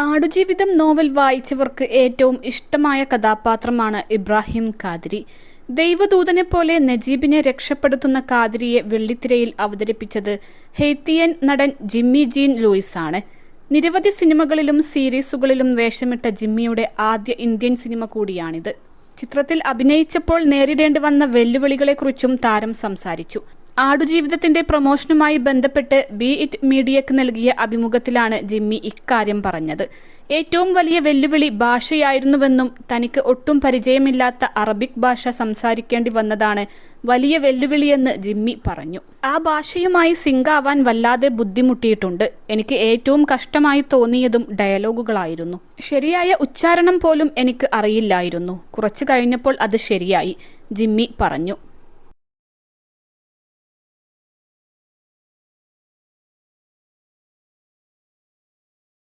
Aadujeevitham novel വായിച്ചവർക്ക് ഏറ്റവും ഇഷ്ടമായ കഥാപാത്രമാണ് ഇബ്രാഹിം ഖാദിരി. ദൈവദൂതനെ പോലെ നജീബിനെ രക്ഷപ്പെടുത്തുന്ന ഖാദിരിയെ വെള്ളിത്തിരയിൽ അവതരിപ്പിച്ചത് ഹെയ്ത്തിയൻ നടൻ ജിമ്മി ജീൻ ലൂയിസ് ആണ്. നിരവധി സിനിമകളിലും സീരീസുകളിലും വേഷമിട്ട ജിമ്മിയുടെ ആദ്യ ഇന്ത്യൻ സിനിമ കൂടിയാണിത്. ചിത്രത്തിൽ അഭിനയിച്ചപ്പോൾ നേരിടേണ്ടി വന്ന വെല്ലുവിളികളെക്കുറിച്ചും താരം സംസാരിച്ചു. ആടുജീവിതത്തിന്റെ പ്രൊമോഷനുമായി ബന്ധപ്പെട്ട് ബി ഇറ്റ് മീഡിയക്ക് നൽകിയ അഭിമുഖത്തിലാണ് ജിമ്മി ഇക്കാര്യം പറഞ്ഞത്. ഏറ്റവും വലിയ വെല്ലുവിളി ഭാഷയായിരുന്നുവെന്നും തനിക്ക് ഒട്ടും പരിചയമില്ലാത്ത അറബിക് ഭാഷ സംസാരിക്കേണ്ടി വന്നതാണ് വലിയ വെല്ലുവിളിയെന്ന് ജിമ്മി പറഞ്ഞു. ആ ഭാഷയുമായി സിങ്കാവാൻ വല്ലാതെ ബുദ്ധിമുട്ടിയിട്ടുണ്ട്. എനിക്ക് ഏറ്റവും കഷ്ടമായി തോന്നിയതും ഡയലോഗുകളായിരുന്നു. ശരിയായ ഉച്ചാരണം പോലും എനിക്ക് അറിയില്ലായിരുന്നു. കുറച്ചു കഴിഞ്ഞപ്പോൾ അത് ശരിയായി, ജിമ്മി പറഞ്ഞു.